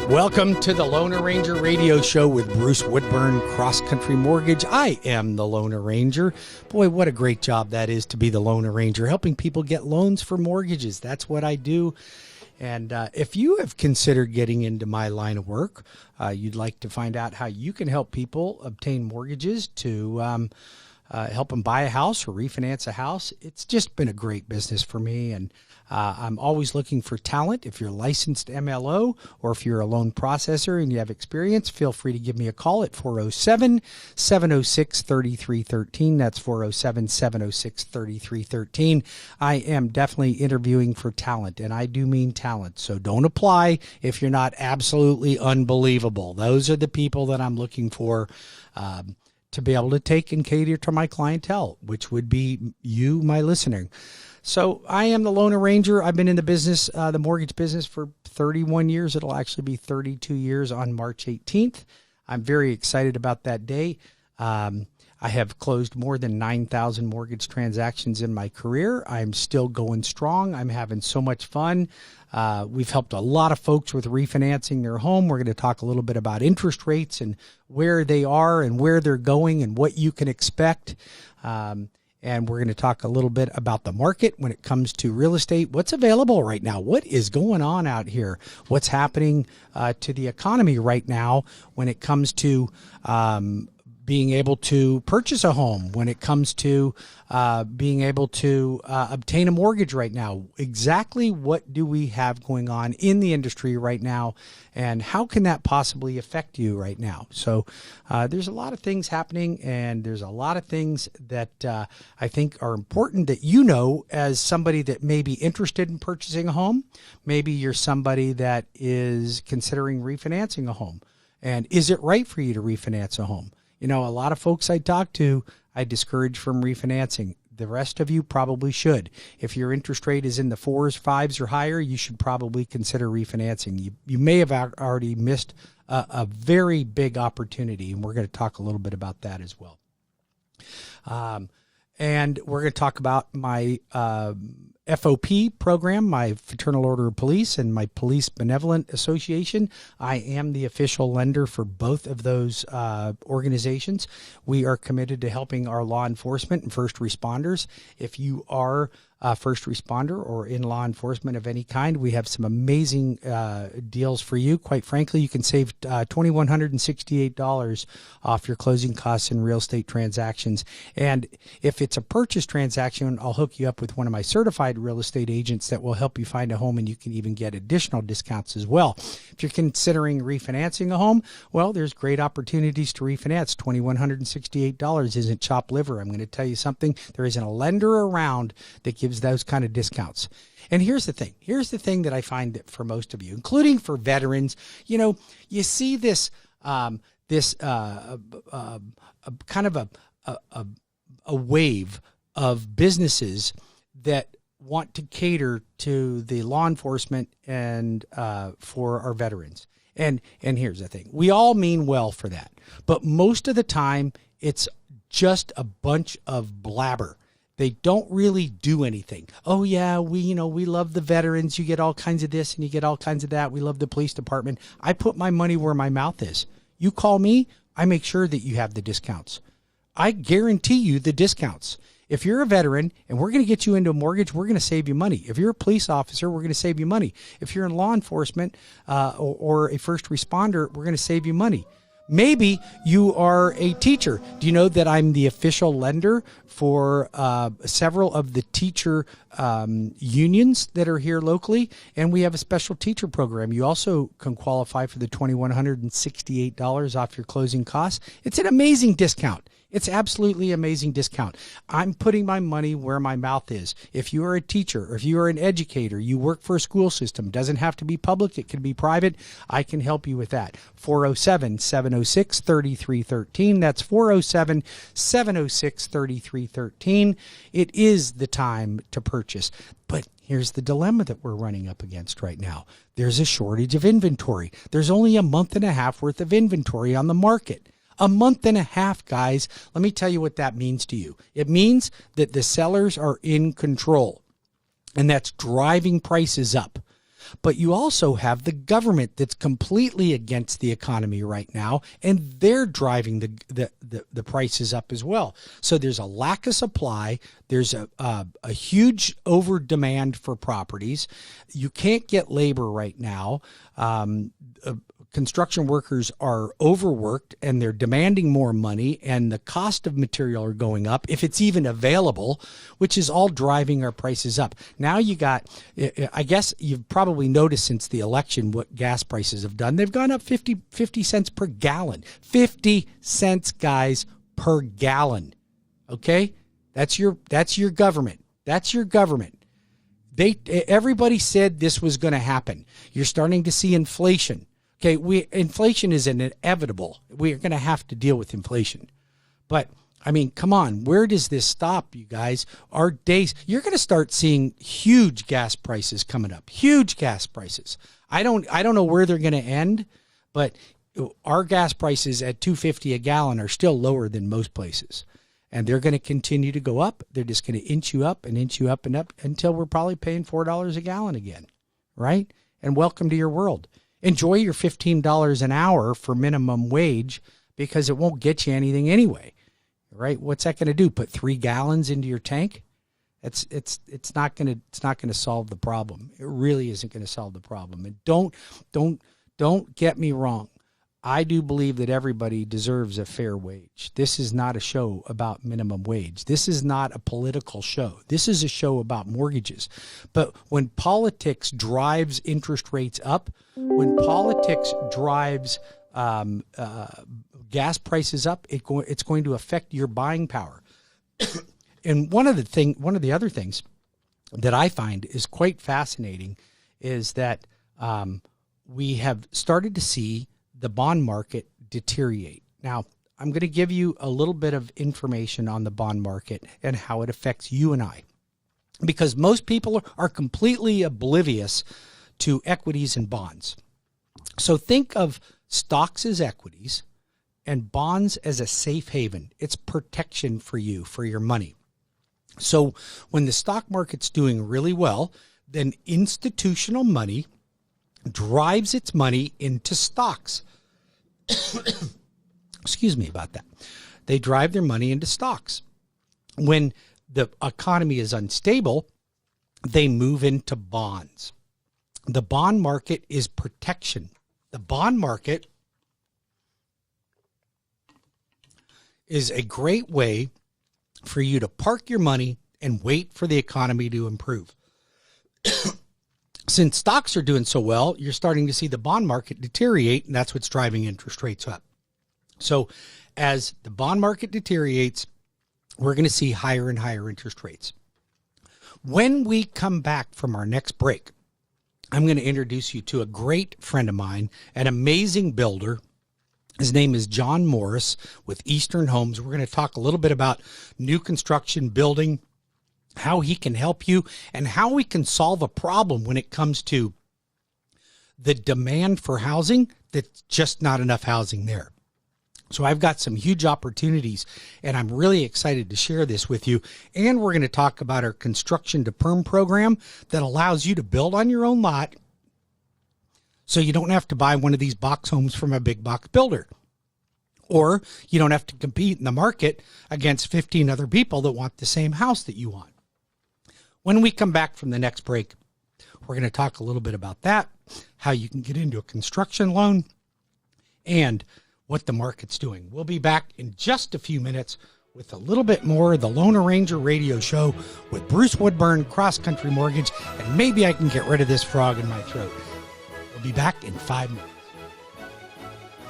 Welcome to the Loner Ranger Radio Show with Bruce Woodburn, CrossCountry Mortgage. I am the Loner Ranger. Boy, what a great job that is to be the Loner Ranger, helping people get loans for mortgages. That's what I do. And if you have considered getting into my line of work, you'd like to find out how you can help people obtain mortgages to help them buy a house or refinance a house. It's just been a great business for me, and I'm always looking for talent. If you're a licensed MLO or if you're a loan processor and you have experience, feel free to give me a call at 407-706-3313. That's 407-706-3313. I am definitely interviewing for talent, and I do mean talent. So don't apply if you're not absolutely unbelievable. Those are the people that I'm looking for to be able to take and cater to my clientele, which would be you, my listener. So I am the Loner Ranger. I've been in the business, the mortgage business, for 31 years. It'll actually be 32 years on March 18th. I'm very excited about that day. I have closed more than 9,000 mortgage transactions in my career. I'm still going strong. I'm having so much fun. We've helped a lot of folks with refinancing their home. We're going to talk a little bit about interest rates and where they are and where they're going and what you can expect. And we're going to talk a little bit about the market when it comes to real estate. What's available right now? What is going on out here? What's happening to the economy right now when it comes to being able to purchase a home, when it comes to being able to obtain a mortgage right now? Exactly what do we have going on in the industry right now, and how can that possibly affect you right now? So there's a lot of things happening, and there's a lot of things that I think are important that you know as somebody that may be interested in purchasing a home. Maybe you're somebody that is considering refinancing a home. And is it right for you to refinance a home? You know, a lot of folks I talk to, I discourage from refinancing. The rest of you probably should. If your interest rate is in the 4s, 5s, or higher, you should probably consider refinancing. You may have already missed a very big opportunity, and we're going to talk a little bit about that as well. And we're going to talk about my FOP program, my Fraternal Order of Police, and my Police Benevolent Association. I am the official lender for both of those organizations. We are committed to helping our law enforcement and first responders. If you are a first responder or in law enforcement of any kind, we have some amazing deals for you. Quite frankly, you can save $2,168 off your closing costs in real estate transactions. And if it's a purchase transaction, I'll hook you up with one of my certified real estate agents that will help you find a home, and you can even get additional discounts as well. If you're considering refinancing a home, well, there's great opportunities to refinance. $2,168 isn't chopped liver. I'm going to tell you something. There isn't a lender around that gives those kind of discounts. And here's the thing. Here's the thing that I find that for most of you, including for veterans, you know, you see this kind of a wave of businesses that want to cater to the law enforcement and for our veterans. And here's the thing. We all mean well for that. But most of the time, it's just a bunch of blabber. They don't really do anything. Oh yeah, we love the veterans. You get all kinds of this and you get all kinds of that. We love the police department. I put my money where my mouth is. You call me, I make sure that you have the discounts. I guarantee you the discounts. If you're a veteran and we're going to get you into a mortgage, we're going to save you money. If you're a police officer, we're going to save you money. If you're in law enforcement or a first responder, we're going to save you money. Maybe you are a teacher. Do you know that I'm the official lender for several of the teacher unions that are here locally? And we have a special teacher program. You also can qualify for the $2,168 off your closing costs. It's an amazing discount. It's absolutely amazing discount. I'm putting my money where my mouth is. If you are a teacher, or if you are an educator, you work for a school system, doesn't have to be public, it can be private, I can help you with that. 407-706-3313. That's 407-706-3313. It is the time to purchase. But here's the dilemma that we're running up against right now. There's a shortage of inventory. There's only a month and a half worth of inventory on the market. A month and a half, guys. Let me tell you what that means to you. It means that the sellers are in control, and that's driving prices up. But you also have the government that's completely against the economy right now, and they're driving the prices up as well. So there's a lack of supply. There's a huge over demand for properties. You can't get labor right now. Construction workers are overworked and they're demanding more money, and the cost of material are going up if it's even available, which is all driving our prices up. Now you got, I guess you've probably noticed since the election what gas prices have done. They've gone up 50 cents per gallon. 50 cents, guys, per gallon. Okay? That's your government. That's your government. Everybody said this was going to happen. You're starting to see inflation. Okay, inflation is inevitable. We are going to have to deal with inflation. But, I mean, come on, where does this stop, you guys? Our days, you're going to start seeing huge gas prices coming up. Huge gas prices. I don't know where they're going to end, but our gas prices at $2.50 a gallon are still lower than most places. And they're going to continue to go up. They're just going to inch you up and inch you up and up until we're probably paying $4 a gallon again, right? And welcome to your world. Enjoy your $15 an hour for minimum wage, because it won't get you anything anyway, right? What's that going to do? Put 3 gallons into your tank? It's not going to solve the problem. It really isn't going to solve the problem. And don't get me wrong. I do believe that everybody deserves a fair wage. This is not a show about minimum wage. This is not a political show. This is a show about mortgages. But when politics drives interest rates up, when politics drives gas prices up, it's going to affect your buying power. And one of the other things that I find is quite fascinating is that we have started to see the bond market deteriorate. Now, I'm going to give you a little bit of information on the bond market and how it affects you and I, because most people are completely oblivious to equities and bonds. So think of stocks as equities and bonds as a safe haven. It's protection for you, for your money. So when the stock market's doing really well, then institutional money drives its money into stocks. Excuse me about that. They drive their money into stocks. When the economy is unstable, they move into bonds. The bond market is protection. The bond market is a great way for you to park your money and wait for the economy to improve. Since stocks are doing so well, you're starting to see the bond market deteriorate, and that's what's driving interest rates up. So as the bond market deteriorates, we're going to see higher and higher interest rates. When we come back from our next break, I'm going to introduce you to a great friend of mine, an amazing builder. His name is John Morris with Eastern Homes. We're going to talk a little bit about new construction, building, how he can help you, and how we can solve a problem when it comes to the demand for housing. That's just not enough housing there. So I've got some huge opportunities, and I'm really excited to share this with you. And we're going to talk about our construction to perm program that allows you to build on your own lot, so you don't have to buy one of these box homes from a big box builder, or you don't have to compete in the market against 15 other people that want the same house that you want. When we come back from the next break, we're going to talk a little bit about that, how you can get into a construction loan, and what the market's doing. We'll be back in just a few minutes with a little bit more of the Lone Ranger Radio Show with Bruce Woodburn, CrossCountry Mortgage, and maybe I can get rid of this frog in my throat. We'll be back in 5 minutes.